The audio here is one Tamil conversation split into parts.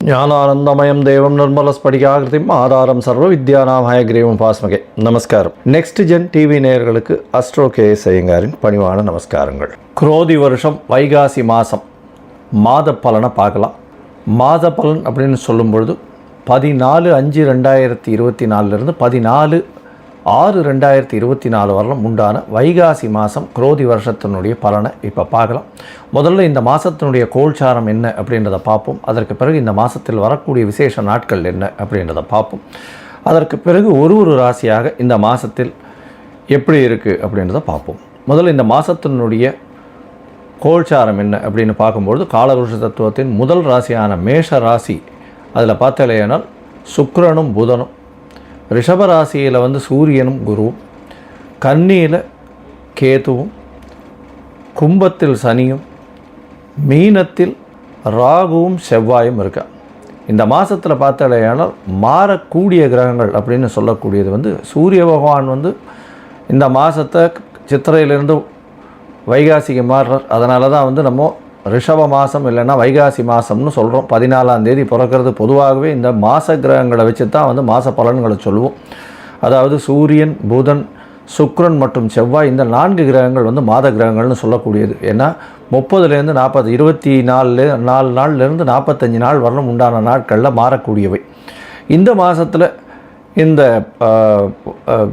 ஞானானந்தமயம் தேவம் நிர்மலஸ்படிகாகிருதிம் ஆதாரம் சர்வ வித்யானாம் ஹயக்ரீவம் பாஸ்மகே. நமஸ்காரம். நெக்ஸ்ட் ஜென் டிவி நேயர்களுக்கு அஸ்ட்ரோ கேஎஸ் ஐயங்காரின் பணிவான நமஸ்காரங்கள். குரோதி வருஷம் வைகாசி மாதம் மாத பலனை பார்க்கலாம். மாத பலன் அப்படின்னு சொல்லும் பொழுது 14/5/2024 14/6/2024 வரலும் உண்டான வைகாசி மாதம் குரோதி வருஷத்தினுடைய பலனை இப்போ பார்க்கலாம். முதல்ல இந்த மாதத்தினுடைய கோல்சாரம் என்ன அப்படின்றத பார்ப்போம். அதற்கு பிறகு இந்த மாதத்தில் வரக்கூடிய விசேஷ நாட்கள் என்ன அப்படின்றத பார்ப்போம். அதற்கு பிறகு ஒரு ராசியாக இந்த மாதத்தில் எப்படி இருக்குது அப்படின்றத பார்ப்போம். முதல்ல இந்த மாதத்தினுடைய கோல்சாரம் என்ன அப்படின்னு பார்க்கும்பொழுது காலபுருஷ தத்துவத்தின் முதல் ராசியான மேஷ ராசி, அதில் பார்த்தாலேயானால் சுக்கிரனும் புதனும், ரிஷபராசியில் சூரியனும் குருவும், கன்னியில் கேதுவும், கும்பத்தில் சனியும், மீனத்தில் ராகுவும் செவ்வாயும் இருக்கா. இந்த மாதத்தில் பார்த்தாலேயானால் மாறக்கூடிய கிரகங்கள் அப்படின்னு சொல்லக்கூடியது சூரிய பகவான் இந்த மாதத்தை சித்திரையிலிருந்து வைகாசிக்கு மாறுறார். அதனால தான் நம்ம ரிஷப மாதம் இல்லைன்னா வைகாசி மாதம்னு சொல்கிறோம். 14ஆம் தேதி பிறக்கிறது. பொதுவாகவே இந்த மாத கிரகங்களை வச்சு தான் மாத பலன்களை சொல்லுவோம். அதாவது சூரியன், புதன், சுக்கிரன் மற்றும் செவ்வாய், இந்த 4 கிரகங்கள் மாத கிரகங்கள்னு சொல்லக்கூடியது. ஏன்னா 30லேருந்து 40 24 நாள்லேருந்து 45 நாள் வரலும் உண்டான நாட்களில் மாறக்கூடியவை. இந்த மாதத்தில் இந்த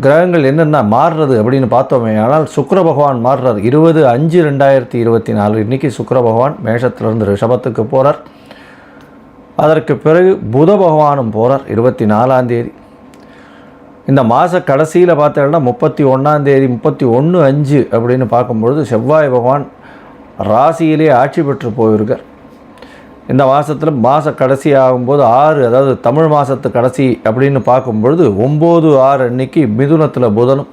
கிரகங்கள் என்னென்ன மாறுறது அப்படின்னு பார்த்தோமே. ஆனால் சுக்கிர பகவான் மாறுறார் 20/5/2024. இன்றைக்கி சுக்கிர பகவான் மேஷத்திலிருந்து ரிஷபத்துக்கு போகிறார். அதற்கு பிறகு புத பகவானும் போகிறார் 24ஆம் தேதி. இந்த மாத கடைசியில் பார்த்தோம்னா 31ஆம் தேதி 31/5 அப்படின்னு பார்க்கும்பொழுது செவ்வாய் பகவான் ராசியிலே ஆட்சி பெற்று போயிருக்கார். இந்த மாதத்தில் மாத கடைசி ஆகும்போது 6, அதாவது தமிழ் மாதத்து கடைசி அப்படின்னு பார்க்கும்பொழுது 9/6 அன்னைக்கு மிதுனத்தில் புதனும்,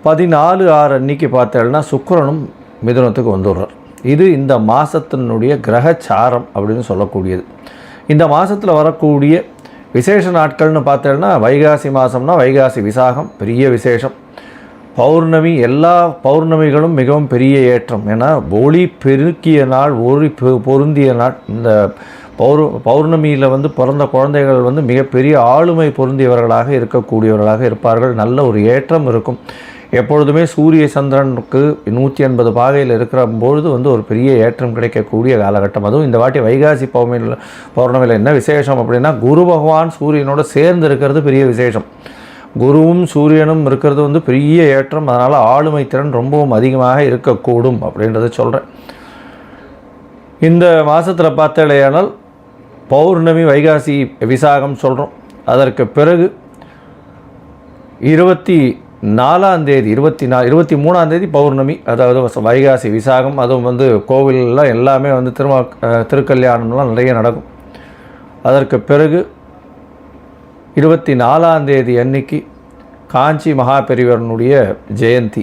14/6 அன்னைக்கு பார்த்தேன்னா சுக்கிரனும் மிதுனத்துக்கு வந்துடுறார். இது இந்த மாதத்தினுடைய கிரகச்சாரம் அப்படின்னு சொல்லக்கூடியது. இந்த மாதத்தில் வரக்கூடிய விசேஷ நாட்கள்னு பார்த்தேன்னா வைகாசி மாதம்னா வைகாசி விசாகம் பெரிய விசேஷம். பௌர்ணமி, எல்லா பௌர்ணமிகளும் மிகவும் பெரிய ஏற்றம். ஏன்னா ஒளி பெருக்கிய நாள், ஒளி பொருந்திய நாள். இந்த பௌர்ணமியில் பிறந்த குழந்தைகள் மிகப்பெரிய ஆளுமை பொருந்தியவர்களாக இருக்கக்கூடியவர்களாக இருப்பார்கள். நல்ல ஒரு ஏற்றம் இருக்கும். எப்பொழுதுமே சூரிய சந்திரனுக்கு 180 பாகையில் இருக்கிற பொழுது ஒரு பெரிய ஏற்றம் கிடைக்கக்கூடிய காலகட்டம். அதுவும் இந்த வாட்டி வைகாசி பௌர்ணமியில் என்ன விசேஷம் அப்படின்னா குரு பகவான் சூரியனோடு சேர்ந்து இருக்கிறது பெரிய விசேஷம். குருவும் சூரியனும் இருக்கிறது பெரிய ஏற்றம். அதனால் ஆளுமை திறன் ரொம்பவும் அதிகமாக இருக்கக்கூடும் அப்படின்றத சொல்கிறேன். இந்த மாதத்தில் பார்த்தாலேயானால் பௌர்ணமி வைகாசி விசாகம் சொல்கிறோம். அதற்கு பிறகு 24ஆம் தேதி 23ஆம் தேதி பௌர்ணமி, அதாவது வைகாசி விசாகம். அதுவும் கோவிலெலாம் எல்லாமே திருக்கல்யாணம்லாம் நிறைய நடக்கும். அதற்கு பிறகு 24ஆம் தேதி அன்னைக்கு காஞ்சி மகாபெரிவரனுடைய ஜெயந்தி.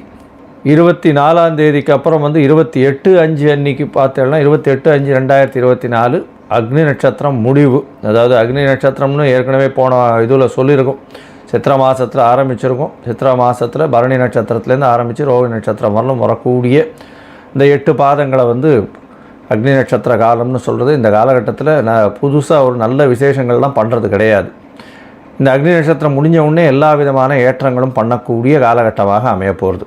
24ஆம் தேதிக்கு அப்புறம் 28/5 அன்னைக்கு பார்த்தேன்னா 28/5/2024 அக்னி நட்சத்திரம் முடிவு. அதாவது அக்னி நட்சத்திரம்னு ஏற்கனவே போன இதில் சொல்லியிருக்கோம். சித்திரை மாதத்தில் ஆரம்பிச்சிருக்கோம். சித்திரை மாதத்தில் பரணி நட்சத்திரத்துலேருந்து ஆரம்பித்து ரோஹிணி நட்சத்திரம் வரலும் வரக்கூடிய இந்த 8 பாதங்களை அக்னி நட்சத்திர காலம்னு சொல்கிறது. இந்த காலகட்டத்தில் நான் புதுசாக ஒரு நல்ல விசேஷங்கள்லாம் பண்ணுறது கிடையாது. இந்த அக்னி நட்சத்திரம் முடிஞ்ச உடனே எல்லா விதமான ஏற்றங்களும் பண்ணக்கூடிய காலகட்டமாக அமைய போகிறது.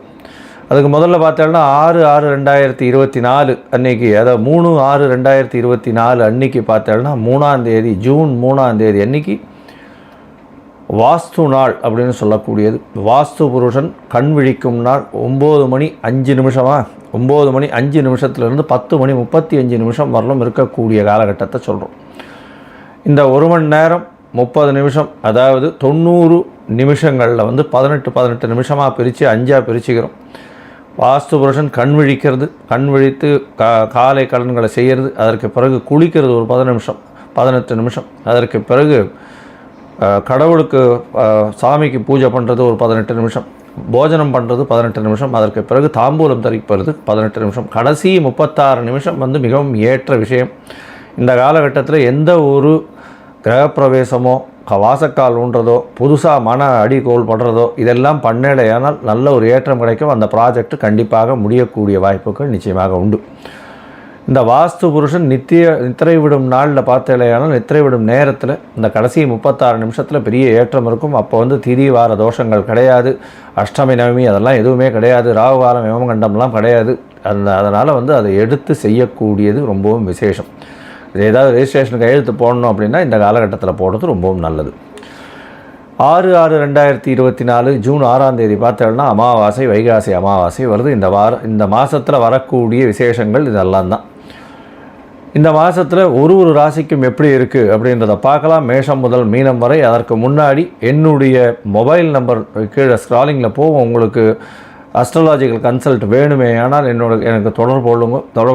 அதுக்கு முதல்ல பார்த்தோம்னா 6/6/2024 அன்னைக்கு, அதாவது 3/6/2024 அன்னைக்கு பார்த்தோம்னா 3ஆம் தேதி, ஜூன் 3ஆம் தேதி அன்னைக்கு வாஸ்து நாள் அப்படின்னு சொல்லக்கூடியது. வாஸ்து புருஷன் கண் விழிக்கும் நாள். 9 மணி 5 நிமிஷமா, 9 மணி 5 நிமிஷத்துலேருந்து 10 மணி 35 நிமிஷம் வரலும் இருக்கக்கூடிய காலகட்டத்தை சொல்கிறோம். இந்த 1 மணி நேரம் 30 நிமிஷம், அதாவது 90 நிமிஷங்களில் 18 நிமிஷமாக பிரித்து 5ஆக பிரிச்சுக்கிறோம். வாஸ்து புருஷன் கண் விழிக்கிறது, கண் விழித்து காலை கடன்களை செய்கிறது. அதற்கு பிறகு குளிக்கிறது ஒரு 18 நிமிஷம். அதற்கு பிறகு கடவுளுக்கு சாமிக்கு பூஜை பண்ணுறது ஒரு 18 நிமிஷம். போஜனம் பண்ணுறது 18 நிமிஷம். அதற்கு பிறகு தாம்பூலம் தரிப்பது 18 நிமிஷம். கடைசி 36 நிமிஷம் மிகவும் ஏற்ற விஷயம். இந்த காலகட்டத்தில் எந்த ஒரு கிரகப்பிரவேசமோ வாசக்கால் ஊன்றதோ புதுசாக மன அடிக்கோள் பண்ணுறதோ இதெல்லாம் பண்ணலையானால் நல்ல ஒரு ஏற்றம் கிடைக்கும். அந்த ப்ராஜெக்ட் கண்டிப்பாக முடியக்கூடிய வாய்ப்புகள் நிச்சயமாக உண்டு. இந்த வாஸ்து புருஷன் நித்திரை விடும் நாளில் பார்த்தலையானால் நித்திரை விடும் நேரத்தில் இந்த கடைசி 36 நிமிஷத்தில் பெரிய ஏற்றம் இருக்கும். அப்போ வந்து திதி வார தோஷங்கள் கிடையாது, அஷ்டமி நவமி அதெல்லாம் எதுவுமே கிடையாது, ராகு காலம் யமகண்டம்லாம் கிடையாது. அதனால் வந்து அதை எடுத்து செய்யக்கூடியது ரொம்பவும் விசேஷம். இது ஏதாவது ரெஜிஸ்ட்ரேஷனுக்கு கையெழுத்து போடணும் அப்படின்னா இந்த காலகட்டத்தில் போடுறது ரொம்பவும் நல்லது. 6/6/2024 ஜூன் 6ஆம் தேதி பார்த்தோம்னா அமாவாசை, வைகாசி அமாவாசை வருது. இந்த மாதத்தில் வரக்கூடிய விசேஷங்கள் இதெல்லாம் தான். இந்த மாதத்தில் ஒரு ராசிக்கும் எப்படி இருக்குது அப்படின்றத பார்க்கலாம். மேஷம் முதல் மீனம் வரை. அதற்கு முன்னாடி என்னுடைய மொபைல் நம்பர் கீழே ஸ்க்ராலிங்கில் போகும். உங்களுக்கு அஸ்ட்ராலாஜிக்கல் கன்சல்ட் வேணுமே ஆனால் எனக்கு தொடர்பு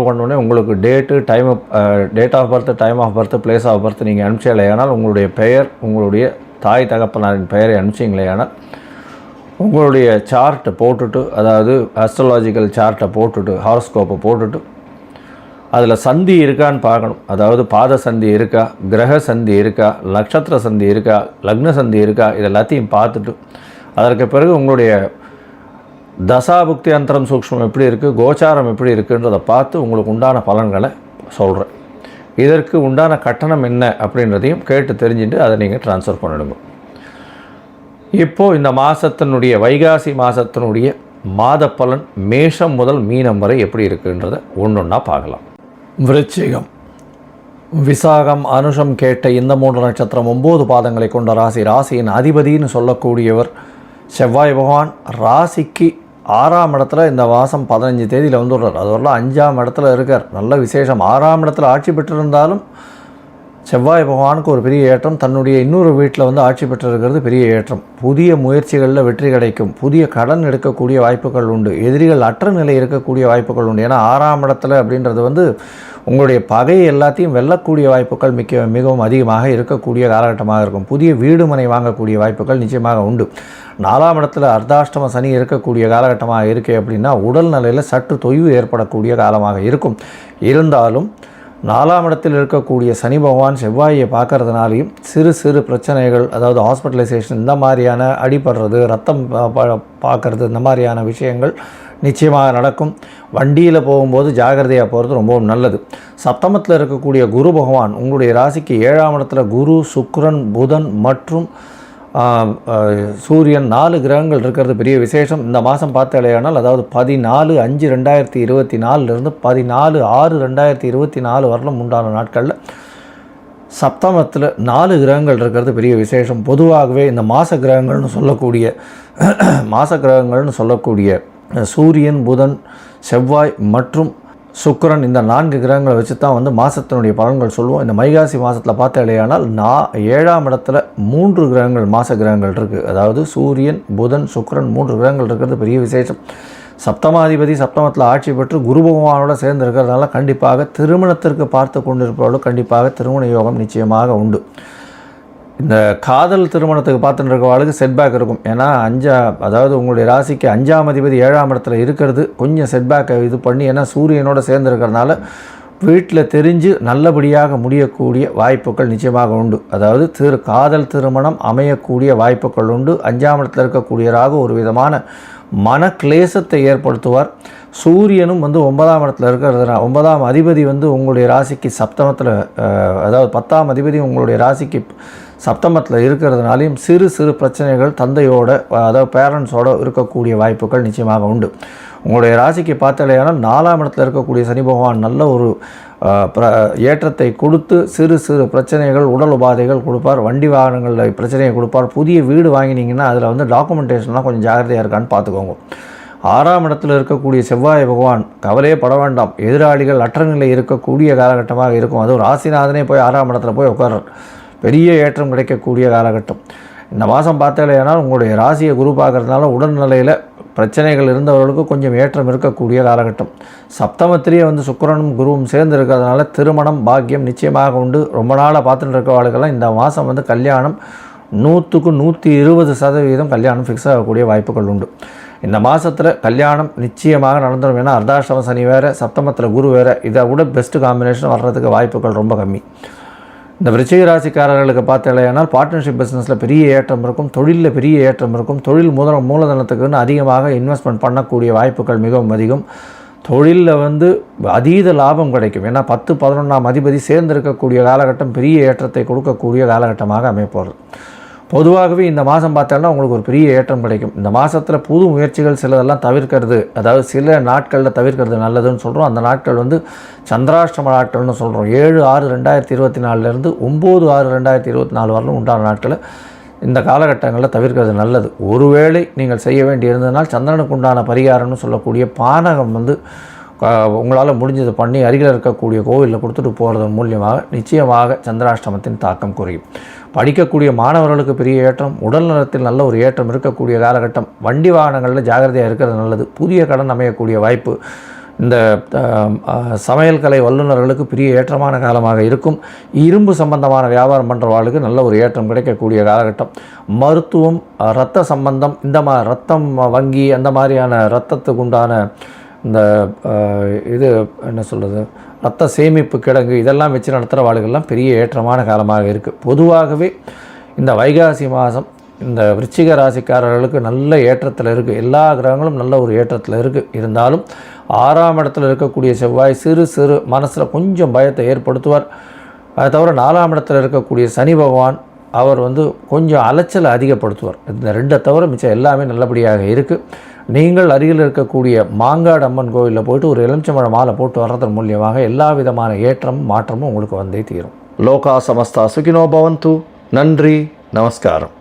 கொண்டோடனே உங்களுக்கு date of birth, time of birth, place of birth நீங்கள் அனுப்பிச்சீங்களே ஆனால் உங்களுடைய பெயர், உங்களுடைய தாய் தகப்பனாரின் பெயரை அனுப்பிச்சிங்களே ஆனால் உங்களுடைய சார்ட்டை போட்டுட்டு, அதாவது அஸ்ட்ராலாஜிக்கல் சார்ட்டை போட்டுட்டு, ஹாரோஸ்கோப்பை போட்டுட்டு அதில் சந்தி இருக்கான்னு பார்க்கணும். அதாவது பாத சந்தி இருக்கா, கிரக சந்தி இருக்கா, நட்சத்திர சந்தி இருக்கா, லக்ன சந்தி இருக்கா, இது எல்லாத்தையும் பார்த்துட்டு அதற்கு பிறகு உங்களுடைய தசாபுக்தி அந்தரம் சூக்ஷ்மம் எப்படி இருக்குது, கோச்சாரம் எப்படி இருக்குன்றதை பார்த்து உங்களுக்கு உண்டான பலன்களை சொல்கிறேன். இதற்கு உண்டான கட்டணம் என்ன அப்படின்றதையும் கேட்டு தெரிஞ்சுட்டு அதை நீங்கள் ட்ரான்ஸ்ஃபர் பண்ணிடுங்க. இப்போது இந்த மாதத்தினுடைய வைகாசி மாதத்தினுடைய மாத பலன் மேஷம் முதல் மீனம் வரை எப்படி இருக்குன்றதை ஒன்றா பார்க்கலாம். விருச்சிகம், விசாகம், அனுஷம் கேட்ட இந்த 3 நட்சத்திரம் 9 பாதங்களை கொண்ட ராசியின் அதிபதினு சொல்லக்கூடியவர் செவ்வாய் பகவான். ராசிக்கு 6ஆம் இடத்துல இந்த மாதம் 15 தேதியில் வந்துடுறார். அது வரலாம் 5ஆம் இடத்துல இருக்கார். நல்ல விசேஷம். 6ஆம் இடத்துல ஆட்சி பெற்றிருந்தாலும் செவ்வாய் பகவானுக்கு ஒரு பெரிய ஏற்றம். தன்னுடைய இன்னொரு வீட்டில் வந்து ஆட்சி பெற்றிருக்கிறது பெரிய ஏற்றம். புதிய முயற்சிகளில் வெற்றி கிடைக்கும். புதிய கடன் எடுக்கக்கூடிய வாய்ப்புகள் உண்டு. எதிரிகள் அற்ற நிலை இருக்கக்கூடிய வாய்ப்புகள் உண்டு. ஏன்னா 6ஆம் இடத்துல அப்படின்றது வந்து உங்களுடைய பகை எல்லாத்தையும் வெல்லக்கூடிய வாய்ப்புகள் மிகவும் அதிகமாக இருக்கக்கூடிய காலகட்டமாக இருக்கும். புதிய வீடு மனை வாங்கக்கூடிய வாய்ப்புகள் நிச்சயமாக உண்டு. 4ஆம் இடத்துல அர்த்தாஷ்டம சனி இருக்கக்கூடிய காலகட்டமாக இருக்குது அப்படின்னா உடல் நிலையில் சற்று தொய்வு ஏற்படக்கூடிய காலமாக இருக்கும். இருந்தாலும் 4ஆம் இடத்தில் இருக்கக்கூடிய சனி பகவான் செவ்வாயை பார்க்கறதுனாலையும் சிறு பிரச்சனைகள், அதாவது ஹாஸ்பிட்டலைசேஷன், இந்த மாதிரியான அடிபடுறது, ரத்தம் பார்க்கறது, இந்த மாதிரியான விஷயங்கள் நிச்சயமாக நடக்கும். வண்டியில் போகும்போது ஜாகிரதையாக போகிறது ரொம்பவும் நல்லது. சப்தமத்தில் இருக்கக்கூடிய குரு பகவான் உங்களுடைய ராசிக்கு 7ஆம் இடத்துல குரு, சுக்கிரன், புதன் மற்றும் சூரியன் 4 கிரகங்கள் இருக்கிறது பெரிய விசேஷம். இந்த மாதம் பார்த்தாலேயானால் அதாவது 14/5/2024 14/6/2024 வரலும் உண்டான நாட்களில் சப்தமத்தில் 4 கிரகங்கள் இருக்கிறது பெரிய விசேஷம். பொதுவாகவே இந்த மாத கிரகங்கள்னு சொல்லக்கூடிய சூரியன், புதன், செவ்வாய் மற்றும் சுக்கிரன், இந்த 4 கிரகங்களை வச்சு தான் வந்து மாதத்தினுடைய பலன்கள் சொல்லுவோம். இந்த வைகாசி மாதத்தில் பார்த்தாலேயானால் 7ஆம் இடத்துல 3 கிரகங்கள், மாத கிரகங்கள் இருக்குது. அதாவது சூரியன், புதன், சுக்கிரன் 3 கிரகங்கள் இருக்கிறது பெரிய விசேஷம். சப்தமாதிபதி சப்தமத்தில் ஆட்சி பெற்று குரு பகவானோட சேர்ந்து இருக்கிறதுனால கண்டிப்பாக திருமணத்திற்கு பார்த்து கொண்டிருப்பவர்களும் கண்டிப்பாக திருமண யோகம் நிச்சயமாக உண்டு. இந்த காதல் திருமணத்துக்கு பார்த்துட்டு இருக்கவாளுக்கு செட்பேக் இருக்கும். ஏன்னா அதாவது உங்களுடைய ராசிக்கு 5ஆம் அதிபதி 7ஆம் இடத்துல இருக்கிறது கொஞ்சம் செட்பேக்கை இது பண்ணி, ஏன்னா சூரியனோட சேர்ந்து இருக்கிறதுனால வீட்டில் தெரிஞ்சு நல்லபடியாக முடியக்கூடிய வாய்ப்புகள் நிச்சயமாக உண்டு. அதாவது காதல் திருமணம் அமையக்கூடிய வாய்ப்புகள் உண்டு. 5ஆம் இடத்துல இருக்கக்கூடிய ராகு ஒரு விதமான மன கிளேசத்தை ஏற்படுத்துவார். சூரியனும் வந்து 9ஆம் இடத்துல இருக்கிறதுனால 9ஆம் அதிபதி வந்து உங்களுடைய ராசிக்கு சப்தமத்தில், அதாவது 10ஆம் அதிபதி உங்களுடைய ராசிக்கு சப்தமத்தில் இருக்கிறதுனாலையும் சிறு பிரச்சனைகள் தந்தையோட, அதாவது பேரண்ட்ஸோடு இருக்கக்கூடிய வாய்ப்புகள் நிச்சயமாக உண்டு. உங்களுடைய ராசிக்கு பார்த்தாலேயானால் 4ஆம் இடத்துல இருக்கக்கூடிய சனி பகவான் நல்ல ஒரு ஏற்றத்தை கொடுத்து சிறு பிரச்சனைகள், உடல் உபாதைகள் கொடுப்பார். வண்டி வாகனங்களில் பிரச்சனையை கொடுப்பார். புதிய வீடு வாங்கினீங்கன்னா அதில் வந்து டாக்குமெண்டேஷன்லாம் கொஞ்சம் ஜாகிரதையாக இருக்கான்னு பார்த்துக்கோங்க. 6ஆம் இடத்தில் இருக்கக்கூடிய செவ்வாய் பகவான் கவலையே பட வேண்டாம். எதிராளிகள் அற்ற நிலை இருக்கக்கூடிய காலகட்டமாக இருக்கும். அதுவும் ராசிநாதனே போய் 6ஆம் இடத்துல போய் உட்கார்றார். பெரிய ஏற்றம் கிடைக்கக்கூடிய காலகட்டம். இந்த மாதம் பார்த்தாலேனால் உங்களுடைய ராசியை குரு பார்க்கறதுனால உடல்நிலையில் பிரச்சனைகள் இருந்தவர்களுக்கு கொஞ்சம் ஏற்றம் இருக்கக்கூடிய காலகட்டம். சப்தமத்திலேயே வந்து சுக்கிரனும் குருவும் சேர்ந்து இருக்கிறதுனால திருமணம் பாக்கியம் நிச்சயமாக உண்டு. ரொம்ப நாளாக பார்த்துட்டு இருக்கவர்களுக்கெல்லாம் இந்த மாதம் வந்து கல்யாணம் 100க்கு 120% கல்யாணம் ஃபிக்ஸ் ஆகக்கூடிய வாய்ப்புகள் உண்டு. இந்த மாதத்தில் கல்யாணம் நிச்சயமாக நடந்துடும். ஏன்னா அர்த்தாஷ்டம சனி வேறு, சப்தமத்தில் குரு வேறு, இதை விட பெஸ்ட்டு காம்பினேஷன் வர்றதுக்கு வாய்ப்புகள் ரொம்ப கம்மி. இந்த விருச்சிக ராசிக்காரர்களுக்கு பார்த்தாலேயானால் பார்ட்னர்ஷிப் பிஸ்னஸில் பெரிய ஏற்றம் இருக்கும். தொழிலில் பெரிய ஏற்றம் இருக்கும். தொழில் மூலதனத்துக்குன்னு அதிகமாக இன்வெஸ்ட்மெண்ட் பண்ணக்கூடிய வாய்ப்புகள் மிகவும் அதிகம். தொழிலில் வந்து அதீத லாபம் கிடைக்கும். ஏன்னா 10, 11ஆம் அதிபதி சேர்ந்திருக்கக்கூடிய காலகட்டம் பெரிய ஏற்றத்தை கொடுக்கக்கூடிய காலகட்டமாக அமையப்போகிறது. பொதுவாகவே இந்த மாதம் பார்த்தோன்னா உங்களுக்கு ஒரு பெரிய ஏற்றம் கிடைக்கும். இந்த மாதத்தில் புது முயற்சிகள் சிலதெல்லாம் தவிர்க்கிறது, அதாவது சில நாட்களில் தவிர்க்கிறது நல்லதுன்னு சொல்கிறோம். அந்த நாட்கள் வந்து சந்திராஷ்டம நாட்கள்னு சொல்கிறோம். 7/6/2024 9/6/2024 வரலும் உண்டான நாட்களை இந்த காலகட்டங்களில் தவிர்க்கிறது நல்லது. ஒருவேளை நீங்கள் செய்ய வேண்டியிருந்ததுனால் சந்திரனுக்கு உண்டான பரிகாரம்னு சொல்லக்கூடிய பானகம் வந்து உங்களால் முடிஞ்சது பண்ணி அருகில் இருக்கக்கூடிய கோவிலில் கொடுத்துட்டு போகிறது மூலியமாக நிச்சயமாக சந்திராஷ்டமத்தின் தாக்கம் குறையும். படிக்கக்கூடிய மாணவர்களுக்கு பெரிய ஏற்றம், உடல் நலத்தில் நல்ல ஒரு ஏற்றம் இருக்கக்கூடிய காலகட்டம். வண்டி வாகனங்களில் ஜாகிரதையாக இருக்கிறது நல்லது. புதிய கடன் அமையக்கூடிய வாய்ப்பு. இந்த சமையல் கலை வல்லுநர்களுக்கு பெரிய ஏற்றமான காலமாக இருக்கும். இரும்பு சம்பந்தமான வியாபாரம் பண்ணுறவர்களுக்கு நல்ல ஒரு ஏற்றம் கிடைக்கக்கூடிய காலகட்டம். மருத்துவம், இரத்த சம்பந்தம், இந்த ரத்தம் வங்கி அந்த மாதிரியான இரத்தத்துக்கு உண்டான இந்த இது என்ன சொல்கிறது, இரத்த சேமிப்பு கிடங்கு இதெல்லாம் வச்சு நடத்துகிற வாழ்கள்லாம் பெரிய ஏற்றமான காலமாக இருக்குது. பொதுவாகவே இந்த வைகாசி மாதம் இந்த விருச்சிக ராசிக்காரர்களுக்கு நல்ல ஏற்றத்தில் இருக்குது. எல்லா கிரகங்களும் நல்ல ஒரு ஏற்றத்தில் இருக்குது. இருந்தாலும் 6ஆம் இடத்துல இருக்கக்கூடிய செவ்வாய் சிறு மனசில் கொஞ்சம் பயத்தை ஏற்படுத்துவார். அதை தவிர 4ஆம் இடத்துல இருக்கக்கூடிய சனி பகவான் அவர் வந்து கொஞ்சம் அலைச்சலை அதிகப்படுத்துவார். இந்த 2 தவிர மிச்சம் எல்லாமே நல்லபடியாக இருக்குது. நீங்கள் அருகில் இருக்கக்கூடிய மாங்காடு அம்மன் கோவிலில் போய்ட்டு ஒரு எலுமிச்சம்பழம் மாலை போட்டு வர்றதன் மூலியமாக எல்லா விதமான ஏற்றமும் மாற்றமும் உங்களுக்கு வந்தே தீரும். லோகா சமஸ்தா சுகினோ பவந்து. நன்றி, நமஸ்காரம்.